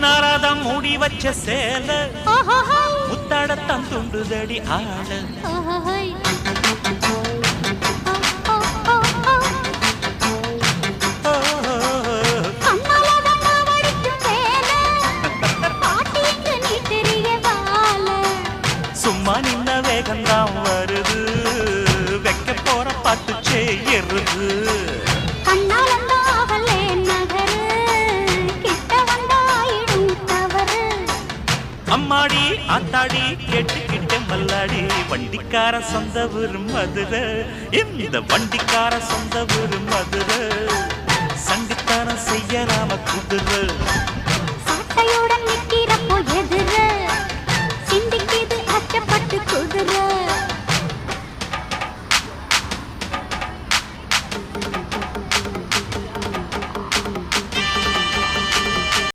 பொன்னாராதம் மூடி வச்ச சேல முத்தாடத்தான் துண்டுதடி ஆள சும்மா நின்ன வேகந்தான் வருது வைக்க போற பாட்டு செய்யறது அம்மாடி ஆத்தாடி கேட்டுக்கிட்ட மல்லாடி வண்டிக்கார சொந்த ஊரு மதுரை இந்த வண்டிக்கார சொந்த ஊரு மதுரை சங்கத்தான செய்யறாம குதிரை சாட்டையுடன் நிக்கிறப்போ எதிர சிந்திக்கிது அச்சப்பட்டு குதிரை